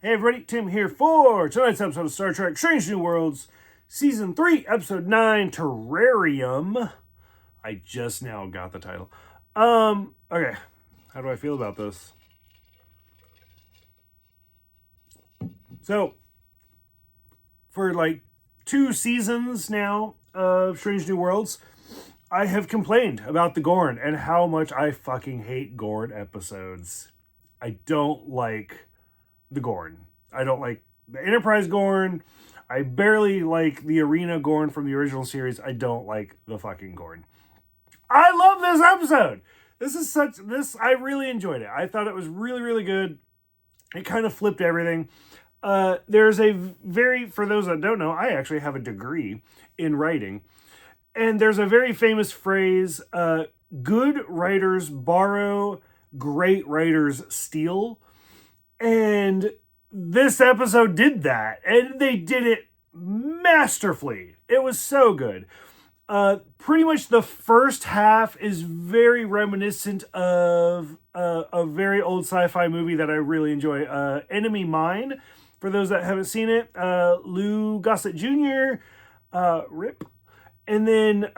Hey everybody, Tim here for tonight's episode of Star Trek Strange New Worlds, Season 3, Episode 9, Terrarium. I just now got the title. Okay. How do I feel about this? So, for like 2 seasons now of Strange New Worlds, I have complained about the Gorn and how much I fucking hate Gorn episodes. I don't like the Gorn. I don't like the Enterprise Gorn. I barely like the Arena Gorn from the original series. I don't like the fucking Gorn. I love this episode. I really enjoyed it. I thought it was really, really good. It kind of flipped everything. There's for those that don't know, I actually have a degree in writing. And there's a very famous phrase, good writers borrow, great writers steal. And this episode did that, and they did it masterfully. It was so good. Pretty much the first half is very reminiscent of a very old sci-fi movie that I really enjoy, Enemy Mine. For those that haven't seen it, Lou Gossett Jr., Rip. And then,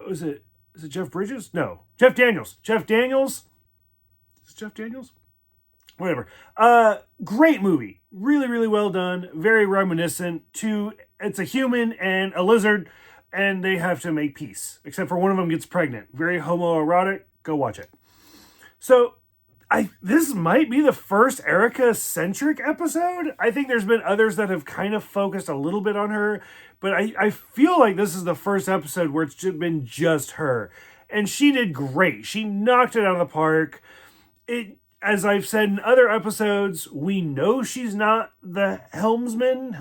is it Jeff Bridges? No, Jeff Daniels. Is it Jeff Daniels? Whatever. Great movie. Really, really well done. Very reminiscent to, it's a human and a lizard, and they have to make peace. Except for one of them gets pregnant. Very homoerotic. Go watch it. So, this might be the first Erica-centric episode. I think there's been others that have kind of focused a little bit on her, but I feel like this is the first episode where it's been just her. And she did great. She knocked it out of the park. As I've said in other episodes, we know she's not the helmsperson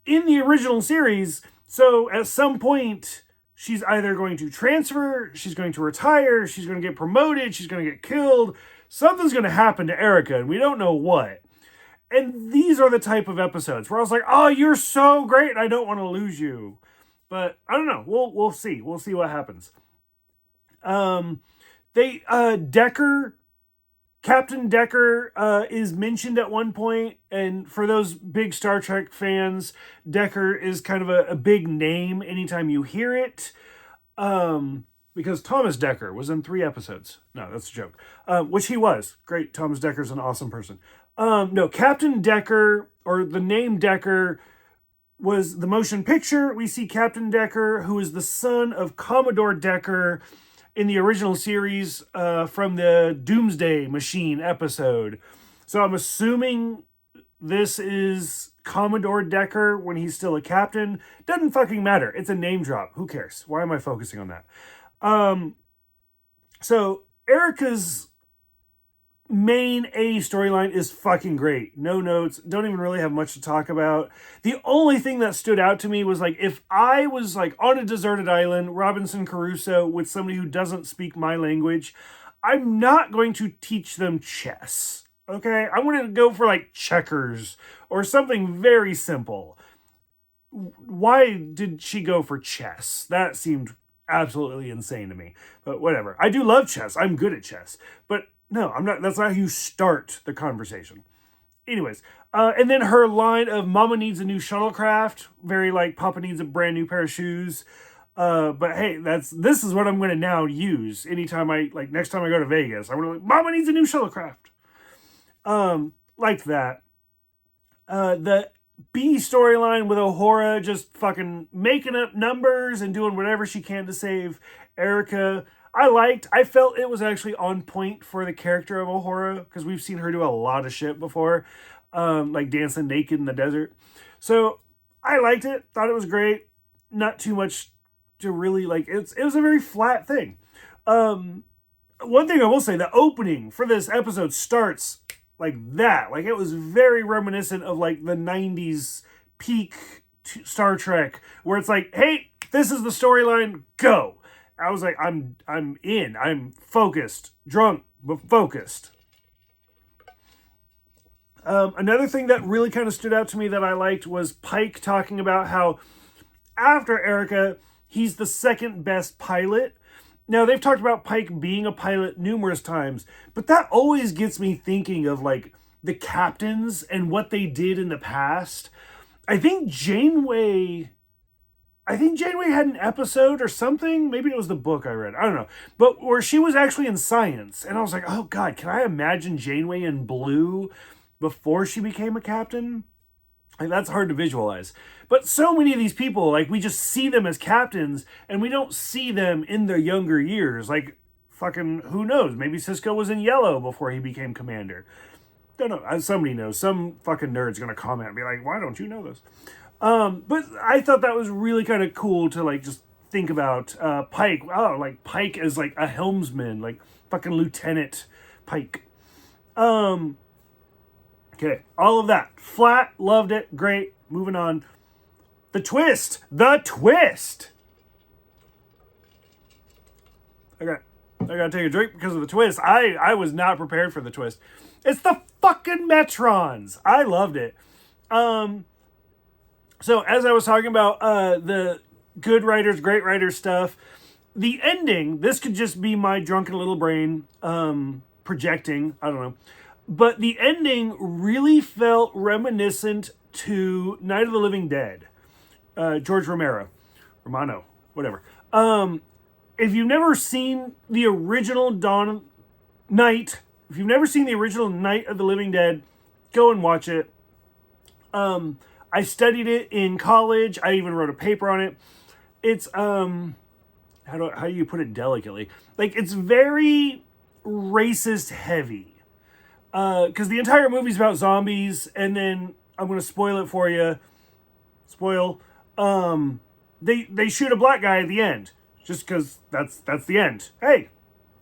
in the original series. So at some point, she's either going to transfer, she's going to retire, she's going to get promoted, she's going to get killed. Something's going to happen to Erica, and we don't know what. And these are the type of episodes where I was like, oh, you're so great, and I don't want to lose you. But I don't know. We'll see. We'll see what happens. Captain Decker is mentioned at one point, and for those big Star Trek fans, Decker is kind of a big name anytime you hear it, because Thomas Decker was in 3 episodes. No, that's a joke. Which he was. Great, Thomas Decker's an awesome person. No, Captain Decker, or the name Decker, was the motion picture. We see Captain Decker, who is the son of Commodore Decker, in the original series from the Doomsday Machine episode. So I'm assuming this is Commodore Decker when he's still a captain. Doesn't fucking matter. It's a name drop. Who cares? Why am I focusing on that? So Erica's main A storyline is fucking great. No notes. Don't even really have much to talk about. The only thing that stood out to me was like, if I was like on a deserted island, Robinson Crusoe, with somebody who doesn't speak my language, I'm not going to teach them chess. Okay? I'm going to go for like checkers or something very simple. Why did she go for chess? That seemed absolutely insane to me. But whatever. I do love chess. I'm good at chess. But no, I'm not. That's not how you start the conversation. Anyways, and then her line of "Mama needs a new shuttlecraft," very like Papa needs a brand new pair of shoes. But hey, this is what I'm going to now use anytime next time I go to Vegas. I'm going to "Mama needs a new shuttlecraft." Like that. The B storyline with Uhura just fucking making up numbers and doing whatever she can to save Erica. I felt it was actually on point for the character of Uhura, because we've seen her do a lot of shit before, like dancing naked in the desert. So I liked it, thought it was great. Not too much to really like. It was a very flat thing. One thing I will say, the opening for this episode starts like that. Like, it was very reminiscent of like the 90s peak Star Trek, where it's like, hey, this is the storyline, go. I was like, I'm in. I'm focused. Drunk, but focused. Another thing that really kind of stood out to me that I liked was Pike talking about how after Erica, he's the second best pilot. Now, they've talked about Pike being a pilot numerous times, but that always gets me thinking of like the captains and what they did in the past. I think Janeway had an episode or something. Maybe it was the book I read. I don't know. But where she was actually in science. And I was like, oh God, can I imagine Janeway in blue before she became a captain? Like, that's hard to visualize. But so many of these people, like, we just see them as captains and we don't see them in their younger years. Like, fucking, who knows? Maybe Cisco was in yellow before he became commander. Don't know. Somebody knows. Some fucking nerd's gonna comment and be like, why don't you know this? But I thought that was really kind of cool to, like, just think about Pike. Oh, like, Pike as, like, a helmsman. Like, fucking Lieutenant Pike. Okay, all of that. Flat, loved it, great. Moving on. The twist! The twist! I gotta take a drink because of the twist. I was not prepared for the twist. It's the fucking Metrons! I loved it. So, as I was talking about the good writers, great writers stuff, the ending, this could just be my drunken little brain projecting, I don't know. But the ending really felt reminiscent to Night of the Living Dead. George Romano, whatever. If you've never seen the original Night of the Living Dead, go and watch it. I studied it in college. I even wrote a paper on it. It's how do you put it delicately? Like, it's very racist heavy. Because the entire movie's about zombies, and then I'm going to spoil it for you. They shoot a black guy at the end, just because that's the end. Hey,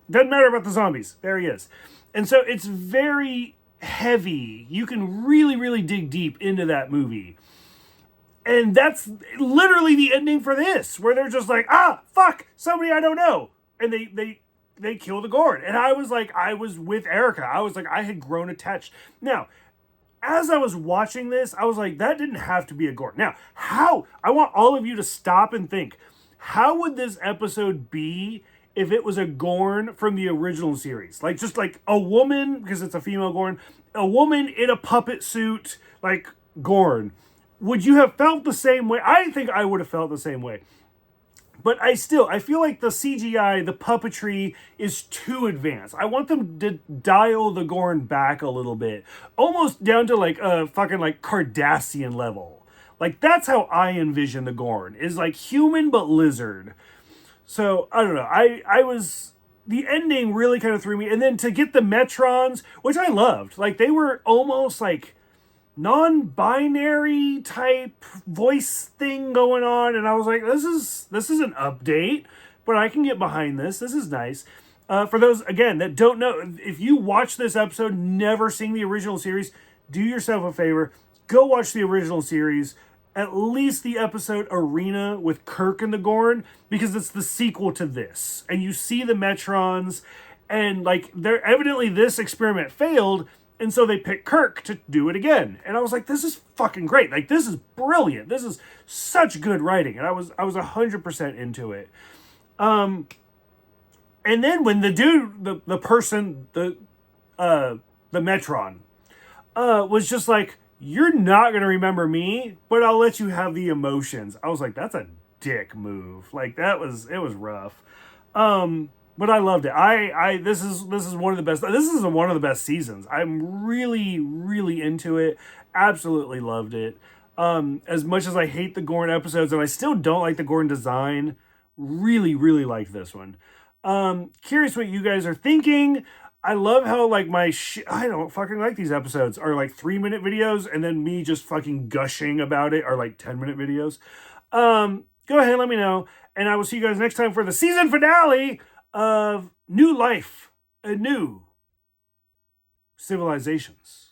doesn't matter about the zombies. There he is. And so it's very heavy. You can really, really dig deep into that movie. And that's literally the ending for this, where they're just like, fuck, somebody I don't know. And they kill the Gorn. And I was with Erica. I was like, I had grown attached. Now, as I was watching this, I was like, that didn't have to be a Gorn. Now, I want all of you to stop and think, how would this episode be if it was a Gorn from the original series? Like, just like a woman, because it's a female Gorn, a woman in a puppet suit, like Gorn. Would you have felt the same way? I think I would have felt the same way. But I feel like the CGI, the puppetry is too advanced. I want them to dial the Gorn back a little bit. Almost down to like a fucking like Cardassian level. Like, that's how I envision the Gorn. Is like human but lizard. So, I don't know. The ending really kind of threw me. And then to get the Metrons, which I loved. Like, they were almost like non-binary type voice thing going on, and I was like, this is an update, but I can get behind this. This is nice. For those, again, that don't know, if you watch this episode never seeing the original series, do yourself a favor, go watch the original series, at least the episode Arena with Kirk and the Gorn, because it's the sequel to this, and you see the Metrons, and like, they're evidently this experiment failed. And so they picked Kirk to do it again. And I was like, this is fucking great. Like, this is brilliant. This is such good writing. And I was 100% into it. And then when the dude, the person, the Metron, was just like, you're not going to remember me, but I'll let you have the emotions. I was like, that's a dick move. Like, it was rough. But I loved it. This is one of the best. This is one of the best seasons. I'm really, really into it. Absolutely loved it. As much as I hate the Gorn episodes, and I still don't like the Gorn design, really, really liked this one. Curious what you guys are thinking. I love how like I don't fucking like these episodes are like 3-minute videos, and then me just fucking gushing about it are like 10-minute videos. Go ahead, let me know, and I will see you guys next time for the season finale of New Life and New Civilizations.